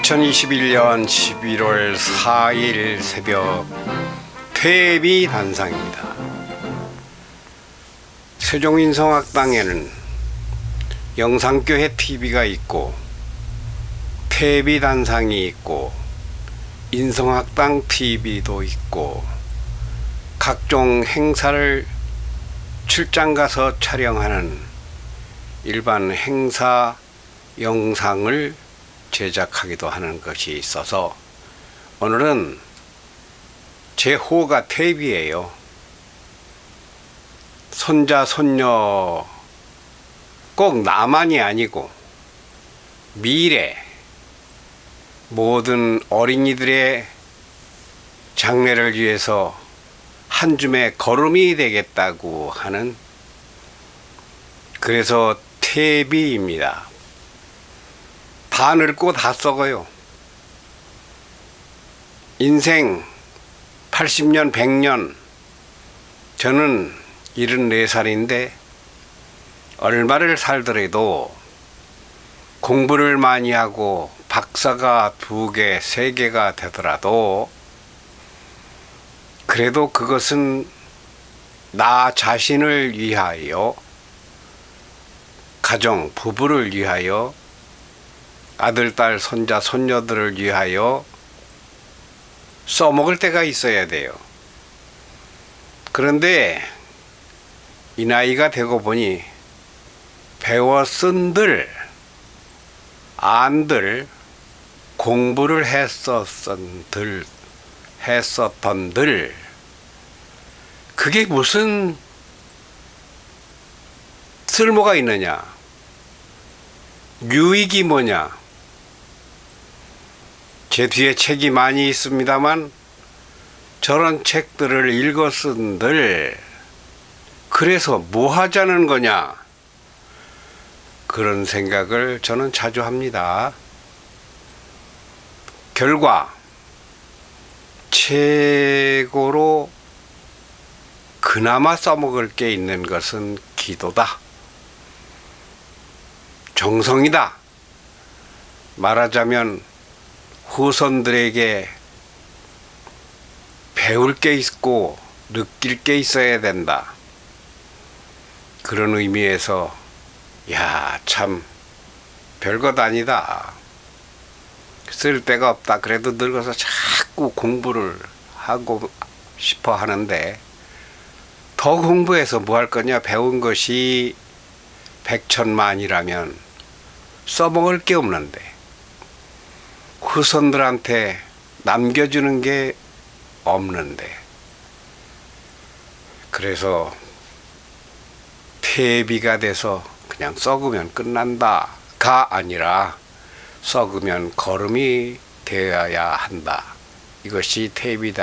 2021년 11월 4일 새벽 퇴비 단상입니다. 세종인성학당에는 영상교회 TV가 있고 퇴비 단상이 있고 인성학당 TV도 있고 각종 행사를 출장 가서 촬영하는 일반 행사 영상을 제작하기도 하는 것이 있어서 오늘은 제 호가 퇴비예요. 손자 손녀 꼭 나만이 아니고 미래 모든 어린이들의 장래를 위해서 한 줌의 걸음이 되겠다고 하는, 그래서 퇴비입니다. 다 늙고 다 썩어요. 인생 80년 100년, 저는 74살인데 얼마를 살더라도 공부를 많이 하고 박사가 2개 3개가 되더라도 그래도 그것은 나 자신을 위하여, 가정 부부를 위하여, 아들, 딸, 손자, 손녀들을 위하여 써먹을 때가 있어야 돼요. 그런데 이 나이가 되고 보니 배워 쓴들, 안들, 공부를 했었던들, 그게 무슨 쓸모가 있느냐, 유익이 뭐냐. 제 뒤에 책이 많이 있습니다만 저런 책들을 읽었은들 그래서 뭐 하자는 거냐, 그런 생각을 저는 자주 합니다. 결과 최고로 그나마 써먹을 게 있는 것은 기도다, 정성이다. 말하자면 후손들에게 배울 게 있고 느낄 게 있어야 된다. 그런 의미에서 참 별것 아니다, 쓸 데가 없다, 그래도 늙어서 자꾸 공부를 하고 싶어 하는데 더 공부해서 뭐 할 거냐, 배운 것이 백천만이라면 써먹을 게 없는데 후손들한테 남겨주는 게 없는데, 그래서 퇴비가 돼서 그냥 썩으면 끝난다가 아니라 썩으면 걸음이 되어야 한다. 이것이 퇴비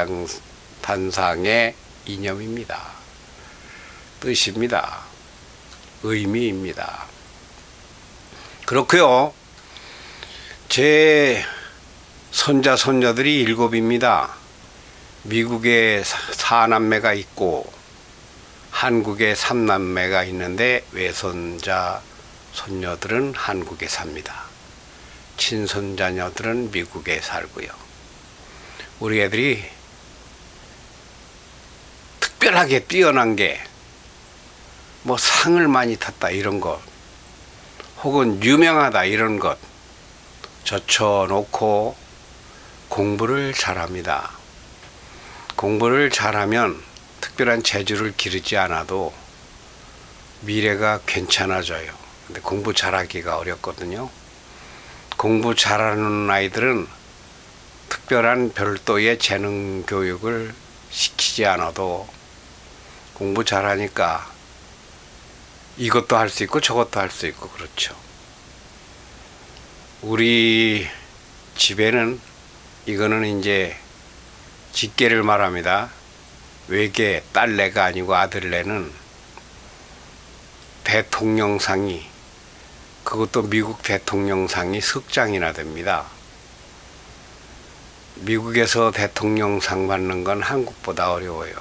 단상의 이념입니다. 뜻입니다. 의미입니다. 그렇고요. 제 손자 손녀들이 7입니다. 미국에 4남매가 있고 한국에 3남매가 있는데 외손자 손녀들은 한국에 삽니다. 친손자녀들은 미국에 살고요. 우리 애들이 특별하게 뛰어난 게 뭐 상을 많이 탔다 이런 것, 혹은 유명하다 이런 것 젖혀놓고 공부를 잘합니다. 공부를 잘하면 특별한 재주를 기르지 않아도 미래가 괜찮아져요. 근데 공부 잘하기가 어렵거든요. 공부 잘하는 아이들은 특별한 별도의 재능 교육을 시키지 않아도 공부 잘하니까 이것도 할 수 있고 저것도 할 수 있고 그렇죠. 우리 집에는, 이거는 이제 직계를 말합니다. 외계 딸내가 아니고 아들내는 대통령상이, 그것도 미국 대통령상이 석장이나 됩니다. 미국에서 대통령상 받는 건 한국보다 어려워요.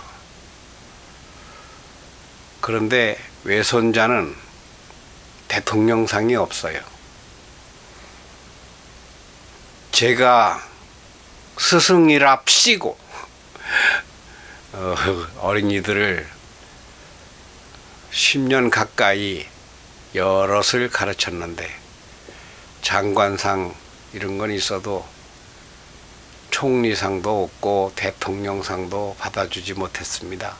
그런데 외손자는 대통령상이 없어요. 제가 스승이랍시고 어린이들을 10년 가까이 여럿을 가르쳤는데 장관상 이런 건 있어도 총리상도 없고 대통령상도 받아주지 못했습니다.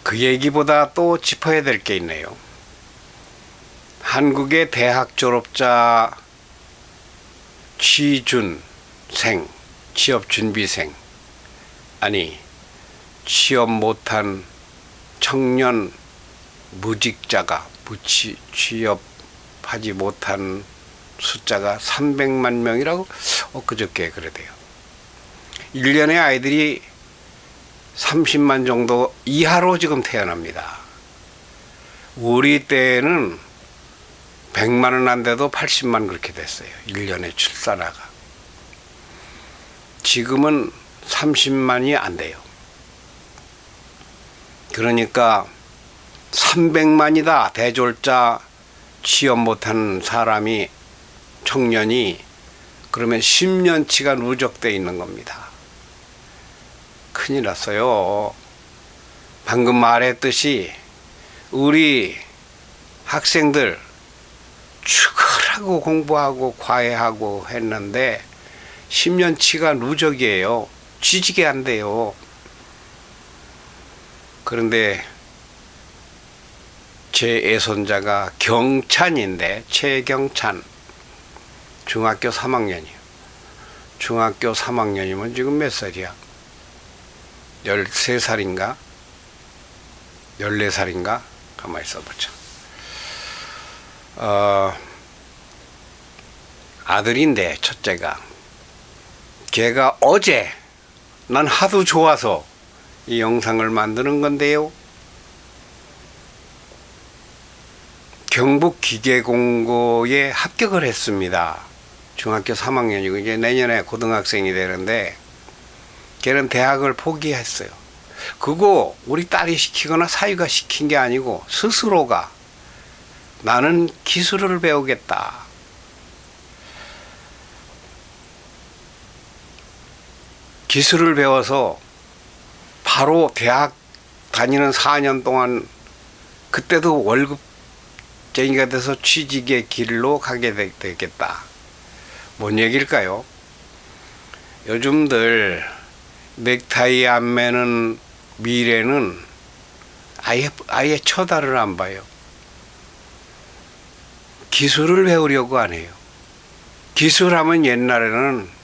그 얘기보다 또 짚어야 될 게 있네요. 한국의 대학 졸업자 취준생, 취업준비생, 아니 취업 못한 청년 무직자가 취업하지 못한 숫자가 300만 명이라고 엊그저께 그러대요. 1년에 아이들이 30만 정도 이하로 지금 태어납니다. 우리 때는 100만은 안 돼도 80만 그렇게 됐어요. 1년에 출산아가. 지금은 30만이 안 돼요. 그러니까 300만이다. 대졸자 취업 못한 사람이, 청년이. 그러면 10년치가 누적되어 있는 겁니다. 큰일 났어요. 방금 말했듯이 우리 학생들 축하하고 공부하고 과외하고 했는데 10년치가 누적이에요. 취직이 안 돼요. 그런데 제 애손자가 경찬인데, 최경찬, 중학교 3학년이요. 중학교 3학년이면 지금 몇 살이야? 13살인가? 14살인가? 가만히 있어보자. 아들인데, 첫째가. 걔가 어제, 난 하도 좋아서 이 영상을 만드는 건데요. 경북기계공고에 합격을 했습니다. 중학교 3학년이고 이제 내년에 고등학생이 되는데 걔는 대학을 포기했어요. 그거 우리 딸이 시키거나 사위가 시킨 게 아니고 스스로가 나는 기술을 배우겠다. 기술을 배워서 바로 대학 다니는 4년 동안 그때도 월급쟁이가 돼서 취직의 길로 가게 되겠다. 뭔 얘기일까요? 요즘들 넥타이 안 매는 미래는 아예 쳐다를 안 봐요. 기술을 배우려고 안 해요. 기술하면 옛날에는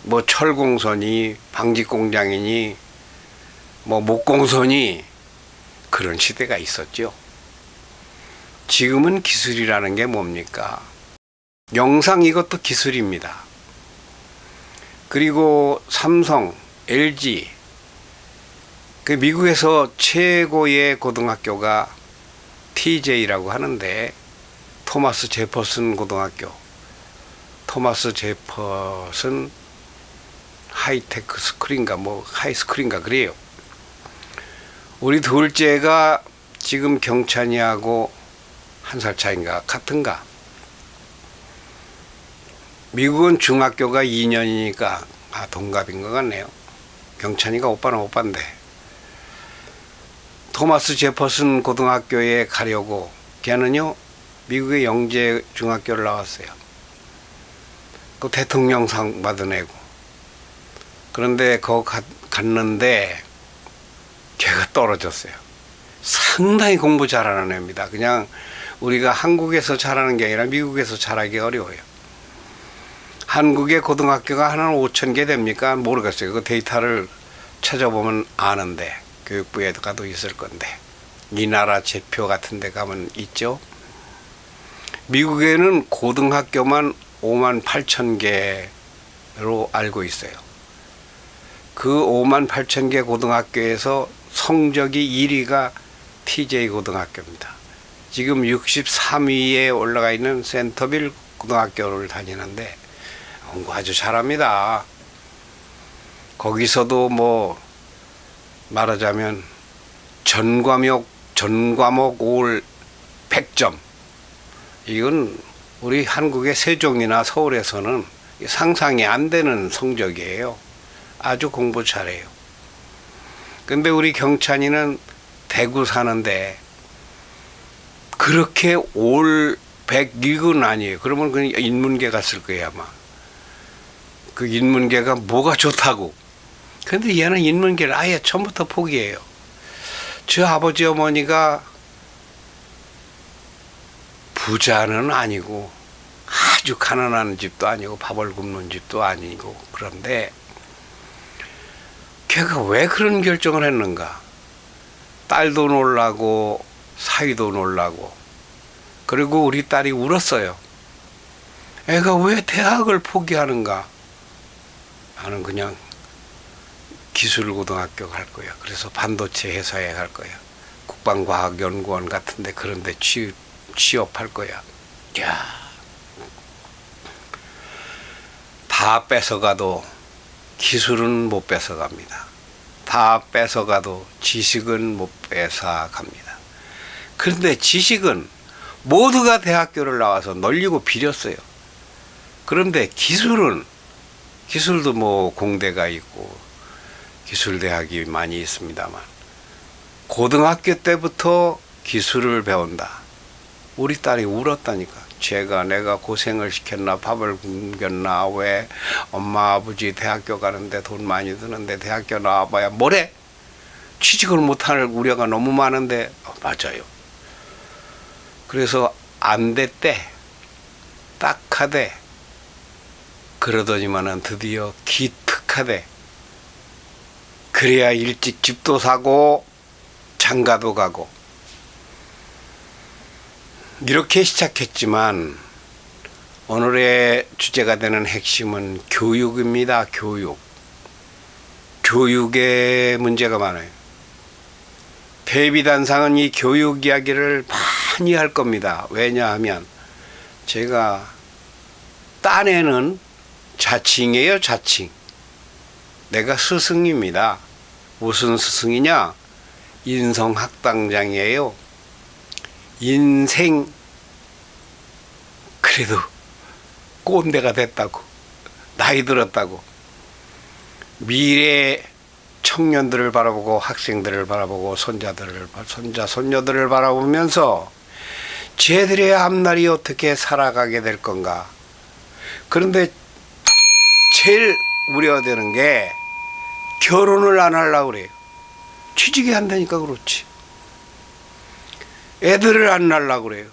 뭐 철공선이, 방직공장이니, 뭐 목공선이 그런 시대가 있었죠. 지금은 기술이라는 게 뭡니까? 영상 이것도 기술입니다. 그리고 삼성, LG, 그 미국에서 최고의 고등학교가 TJ라고 하는데 토마스 제퍼슨 고등학교, 토마스 제퍼슨 하이테크 스쿨인가 뭐 하이스쿨인가 그래요. 우리 둘째가 지금 경찬이하고 1살 차인가 같은가. 미국은 중학교가 2년이니까 동갑인 것 같네요. 경찬이가 오빠는 오빠인데 토마스 제퍼슨 고등학교에 가려고 걔는요 미국의 영재 중학교를 나왔어요. 그 대통령상 받은 애고. 그런데 거기 갔는데 걔가 떨어졌어요. 상당히 공부 잘하는 애입니다. 그냥 우리가 한국에서 잘하는 게 아니라 미국에서 잘하기 어려워요. 한국의 고등학교가 한 5,000개 됩니까? 모르겠어요. 그 데이터를 찾아보면 아는데 교육부에 가도 있을 건데 이 나라 제표 같은 데 가면 있죠. 미국에는 고등학교만 58,000개로 알고 있어요. 그 58,000개 고등학교에서 성적이 1위가 TJ 고등학교입니다. 지금 63위에 올라가 있는 센터빌 고등학교를 다니는데 공부 아주 잘합니다. 거기서도 뭐 말하자면 전 과목 올 100점. 이건 우리 한국의 세종이나 서울에서는 상상이 안 되는 성적이에요. 아주 공부 잘해요. 근데 우리 경찬이는 대구 사는데 그렇게 올 100은 아니에요. 그러면 그냥 인문계 갔을 거예요, 아마. 그 인문계가 뭐가 좋다고. 근데 얘는 인문계를 아예 처음부터 포기해요. 저 아버지 어머니가 부자는 아니고 아주 가난한 집도 아니고 밥을 굶는 집도 아니고 그런데 걔가 왜 그런 결정을 했는가. 딸도 놀라고 사위도 놀라고 그리고 우리 딸이 울었어요. 애가 왜 대학을 포기하는가. 나는 그냥 기술고등학교 갈 거야. 그래서 반도체 회사에 갈 거야. 국방과학연구원 같은데 그런데 취업할 거야. 야, 다 뺏어가도 기술은 못 뺏어갑니다. 다 뺏어가도 지식은 못 뺏어갑니다. 그런데 지식은 모두가 대학교를 나와서 널리고 비렸어요. 그런데 기술도 뭐 공대가 있고 기술대학이 많이 있습니다만 고등학교 때부터 기술을 배운다. 우리 딸이 울었다니까. 내가 고생을 시켰나, 밥을 굶겼나, 왜 엄마 아버지 대학교 가는데 돈 많이 드는데 대학교 나와봐야 뭐래? 취직을 못할 우려가 너무 많은데. 맞아요. 그래서 안 됐대. 딱 하대. 그러더니만은 드디어 기특하대. 그래야 일찍 집도 사고 장가도 가고. 이렇게 시작했지만 오늘의 주제가 되는 핵심은 교육입니다. 교육의 문제가 많아요. 대비단상은 이 교육 이야기를 많이 할 겁니다. 왜냐하면 제가 딴에는 자칭이에요. 자칭. 내가 스승입니다. 무슨 스승이냐? 인성학당장이에요. 인생 그래도 꼰대가 됐다고, 나이 들었다고, 미래 청년들을 바라보고 학생들을 바라보고 손녀들을 바라보면서 쟤들의 앞날이 어떻게 살아가게 될 건가. 그런데 제일 우려되는 게 결혼을 안 하려고 그래요. 취직이 안 되니까 그렇지. 애들을 안 낳으려고 그래요.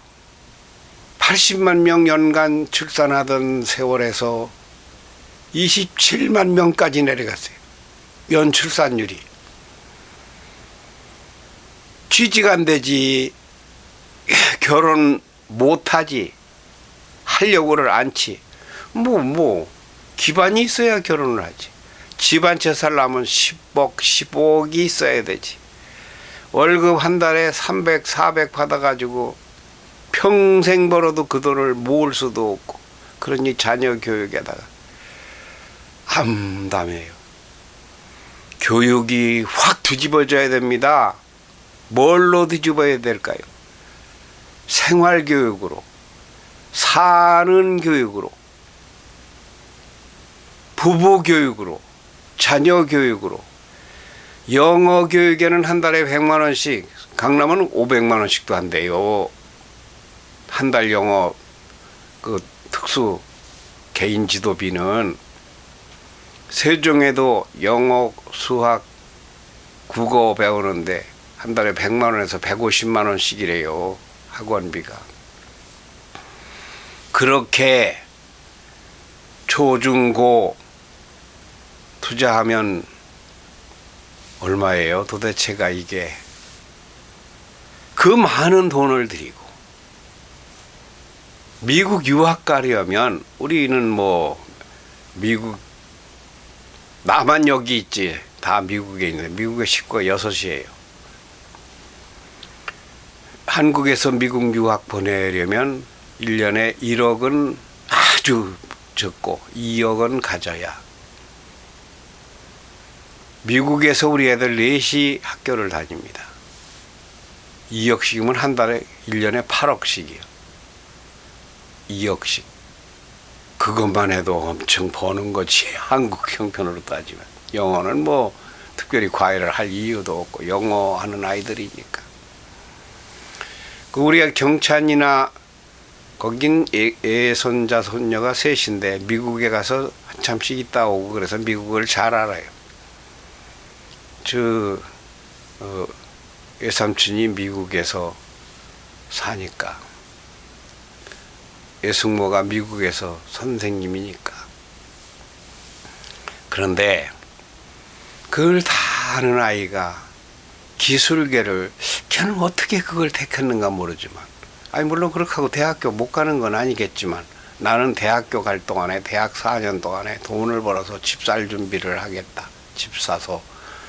80만 명 연간 출산하던 세월에서 27만 명까지 내려갔어요. 연출산율이. 취직 안 되지, 결혼 못하지, 하려고를 않지. 기반이 있어야 결혼을 하지. 집 한 채 살려면 10억, 15억이 있어야 되지. 월급 한 달에 300, 400 받아가지고 평생 벌어도 그 돈을 모을 수도 없고, 그러니 자녀 교육에다가 암담해요. 교육이 확 뒤집어져야 됩니다. 뭘로 뒤집어야 될까요? 생활교육으로, 사는 교육으로, 부부교육으로, 자녀교육으로. 영어 교육에는 한 달에 100만 원씩, 강남은 500만 원씩도 한대요. 한 달 영어 그 특수 개인 지도비는. 세종에도 영어, 수학, 국어 배우는데 한 달에 100만 원에서 150만 원씩이래요. 학원비가. 그렇게 초중고 투자하면 얼마예요? 도대체가 이게. 그 많은 돈을 들이고 미국 유학 가려면, 우리는 미국, 나만 여기 있지, 다 미국에 있는데 미국의 식구가 6이에요. 한국에서 미국 유학 보내려면 1년에 1억은 아주 적고 2억은 가져야. 미국에서 우리 애들 4시 학교를 다닙니다. 2억씩이면 한 달에 1년에 8억씩이요. 2억씩. 그것만 해도 엄청 버는 거지. 한국 형편으로 따지면. 영어는 뭐 특별히 과외를 할 이유도 없고 영어 하는 아이들이니까. 그 우리가 경찬이나 거긴 애손자 손녀가 셋인데 미국에 가서 한참씩 있다 오고 그래서 미국을 잘 알아요. 외삼촌이 미국에서 사니까, 외숙모가 미국에서 선생님이니까. 그런데 그걸 다 아는 아이가 기술계를, 걔는 어떻게 그걸 택했는가 모르지만, 아니 물론 그렇게 하고 대학교 못 가는 건 아니겠지만, 나는 대학교 갈 동안에, 대학 4년 동안에 돈을 벌어서 집 살 준비를 하겠다. 집 사서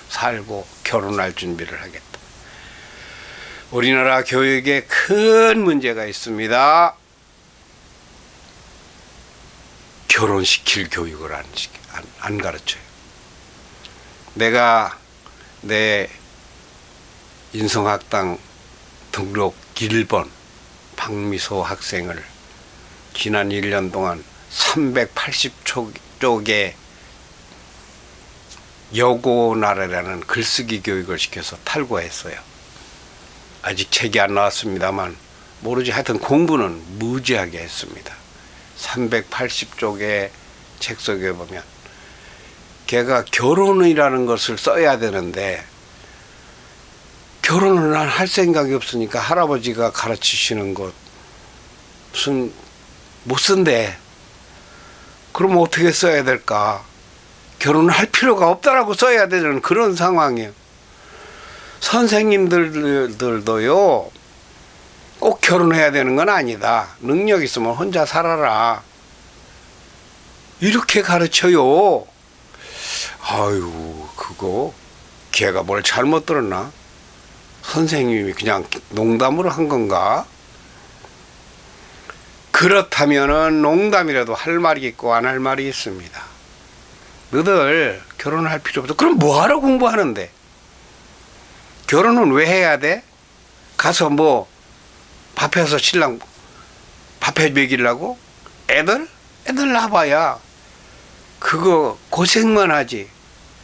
살고 결혼할 준비를 하겠다. 우리나라 교육에 큰 문제가 있습니다. 결혼시킬 교육을 안 가르쳐요. 내가 내 인성학당 등록 1번 박미소 학생을 지난 1년 동안 380쪽의 여고나라라는 글쓰기 교육을 시켜서 탈고했어요. 아직 책이 안 나왔습니다만 모르지, 하여튼 공부는 무지하게 했습니다. 380쪽의 책 속에 보면 걔가 결혼이라는 것을 써야 되는데 결혼을 난 할 생각이 없으니까 할아버지가 가르치시는 것 무슨 못 쓴대. 그럼 어떻게 써야 될까? 결혼을 할 필요가 없다라고 써야 되는 그런 상황이에요. 선생님들도요, 꼭 결혼해야 되는 건 아니다. 능력 있으면 혼자 살아라. 이렇게 가르쳐요. 아유, 그거 걔가 뭘 잘못 들었나? 선생님이 그냥 농담으로 한 건가? 그렇다면은 농담이라도 할 말이 있고 안 할 말이 있습니다. 너들 결혼할 필요 없어. 그럼 뭐하러 공부하는데? 결혼은 왜 해야 돼? 가서 뭐 밥해서 신랑 밥해 먹이려고? 애들 낳아봐야 그거 고생만 하지.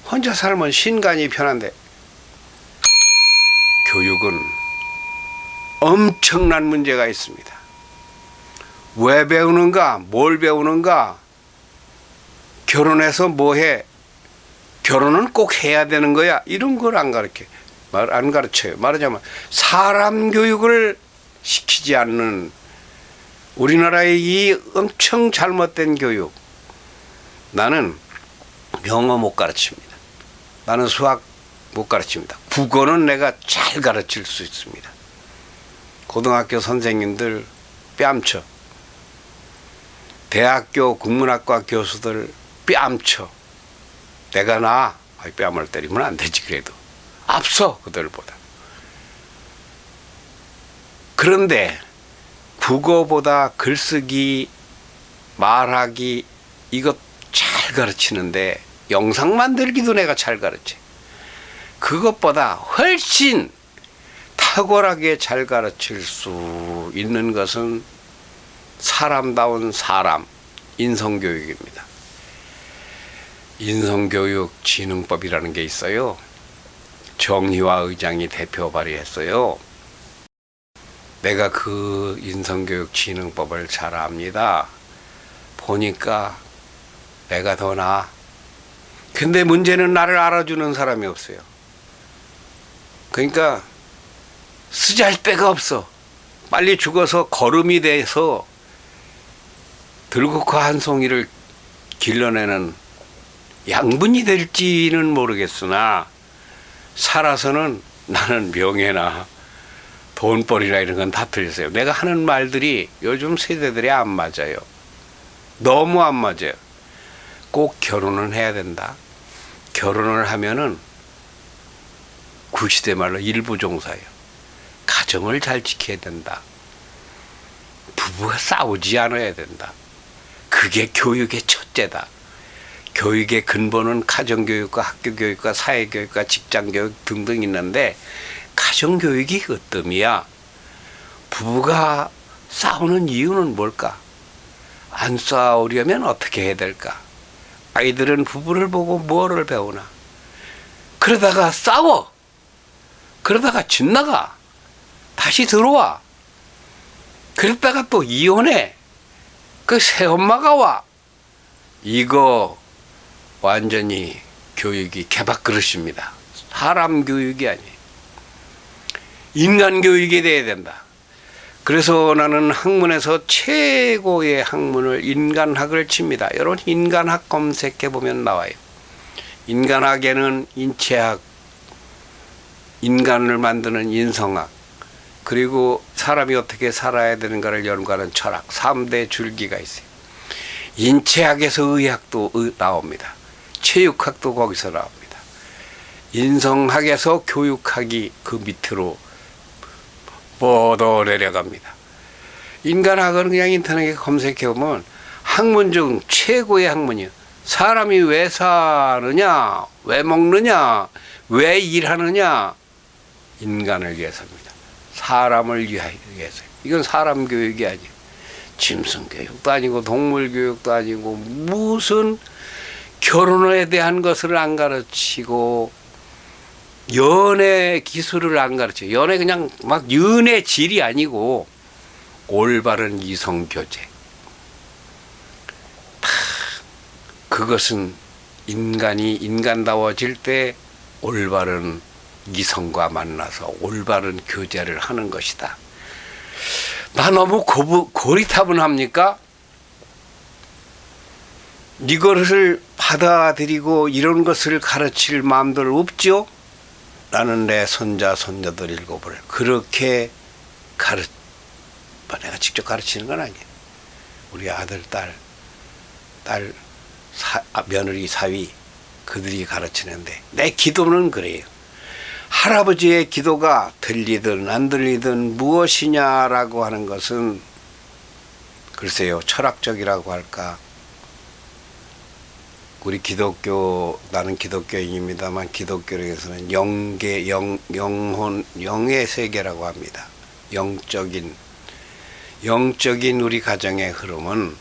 혼자 살면 신간이 편한데. 교육은 엄청난 문제가 있습니다. 왜 배우는가? 뭘 배우는가? 결혼해서 뭐 해? 결혼은 꼭 해야 되는 거야? 이런 걸 안 가르쳐요. 말하자면 사람 교육을 시키지 않는 우리나라의 이 엄청 잘못된 교육. 나는 영어 못 가르칩니다. 나는 수학 못 가르칩니다. 국어는 내가 잘 가르칠 수 있습니다. 고등학교 선생님들 뺨쳐. 대학교 국문학과 교수들 뺨쳐. 내가 뺨을 때리면 안 되지. 그래도 앞서 그들보다. 그런데 국어보다 글쓰기, 말하기 이것 잘 가르치는데 영상 만들기도 내가 잘 가르쳐. 그것보다 훨씬 탁월하게 잘 가르칠 수 있는 것은 사람다운 사람, 인성교육입니다. 인성교육진흥법이라는 게 있어요. 정희화 의장이 대표 발의했어요. 내가 그 인성교육진흥법을 잘 압니다. 보니까 내가 더 나아. 근데 문제는 나를 알아주는 사람이 없어요. 그러니까 쓰잘데가 없어. 빨리 죽어서 거름이 돼서 들국화 한 송이를 길러내는 양분이 될지는 모르겠으나 살아서는 나는 명예나 돈벌이나 이런 건 다 틀렸어요. 내가 하는 말들이 요즘 세대들이 안 맞아요. 너무 안 맞아요. 꼭 결혼은 해야 된다. 결혼을 하면은 구시대 말로 일부종사예요. 가정을 잘 지켜야 된다. 부부가 싸우지 않아야 된다. 그게 교육의 첫째다. 교육의 근본은 가정교육과 학교교육과 사회교육과 직장교육 등등 있는데 가정교육이 으뜸이야. 부부가 싸우는 이유는 뭘까? 안 싸우려면 어떻게 해야 될까? 아이들은 부부를 보고 뭐를 배우나? 그러다가 싸워. 그러다가 집 나가. 다시 들어와. 그랬다가 또 이혼해. 그 새엄마가 와. 이거 완전히 교육이 개밥그릇입니다. 사람 교육이 아니에요. 인간 교육이 돼야 된다. 그래서 나는 학문에서 최고의 학문을 인간학을 칩니다. 여러분 인간학 검색해 보면 나와요. 인간학에는 인체학, 인간을 만드는 인성학, 그리고 사람이 어떻게 살아야 되는가를 연구하는 철학, 3대 줄기가 있어요. 인체학에서 의학도 나옵니다. 체육학도 거기서 나옵니다. 인성학에서 교육학이 그 밑으로 뻗어 내려갑니다. 인간학은 그냥 인터넷에 검색해 보면 학문 중 최고의 학문이요. 사람이 왜 사느냐, 왜 먹느냐, 왜 일하느냐, 인간을 위해서입니다. 사람을 위해서. 이건 사람 교육이 아니에요. 짐승 교육도 아니고 동물 교육도 아니고 무슨 결혼에 대한 것을 안 가르치고 연애 기술을 안 가르쳐요. 연애 그냥 막 연애 질이 아니고 올바른 이성 교제. 그것은 인간이 인간다워질 때 올바른 이성과 만나서 올바른 교제를 하는 것이다. 나 너무 고리타분합니까? 이것을 받아들이고 이런 것을 가르칠 마음들 없죠? 나는 내 손자, 손녀들 7을 그렇게 내가 직접 가르치는 건 아니에요. 우리 아들, 며느리, 사위, 그들이 가르치는데 내 기도는 그래요. 할아버지의 기도가 들리든 안 들리든 무엇이냐라고 하는 것은 글쎄요, 철학적이라고 할까. 우리 나는 기독교인입니다만 기독교에서는 영의 세계라고 합니다. 영적인 우리 가정의 흐름은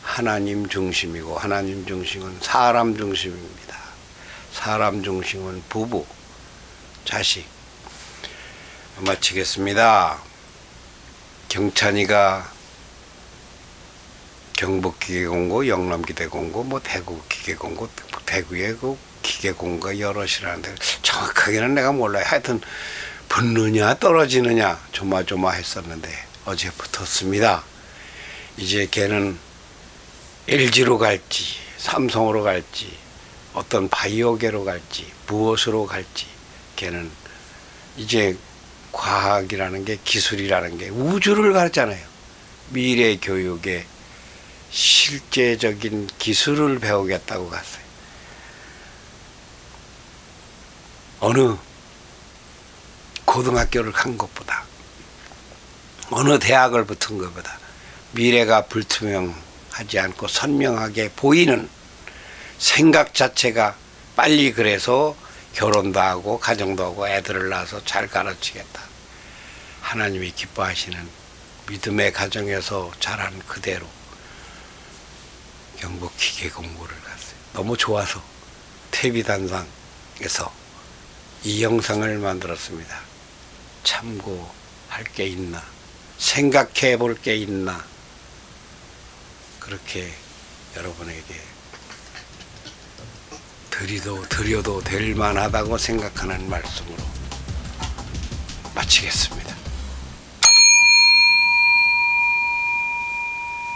하나님 중심이고 하나님 중심은 사람 중심입니다. 사람 중심은 부부, 자식. 마치겠습니다. 경찬이가 경북기계공고, 영남기계공고, 대구기계공고, 대구에 그 기계공고가 여럿이라는데 정확하게는 내가 몰라요. 하여튼 붙느냐 떨어지느냐 조마조마했었는데 어제 붙었습니다. 이제 걔는 LG로 갈지 삼성으로 갈지 어떤 바이오계로 갈지 무엇으로 갈지 걔는 이제 과학이라는 게 기술이라는 게 우주를 가르잖아요. 미래 교육에 실제적인 기술을 배우겠다고 갔어요. 어느 고등학교를 간 것보다 어느 대학을 붙은 것보다 미래가 불투명하지 않고 선명하게 보이는 생각 자체가 빨리 그래서 결혼도 하고 가정도 하고 애들을 낳아서 잘 가르치겠다. 하나님이 기뻐하시는 믿음의 가정에서 자란 그대로 경북 기계공고를 갔어요. 너무 좋아서 태비단상에서 이 영상을 만들었습니다. 참고할 게 있나, 생각해 볼 게 있나, 그렇게 여러분에게 드려도 될 만하다고 생각하는 말씀으로 마치겠습니다.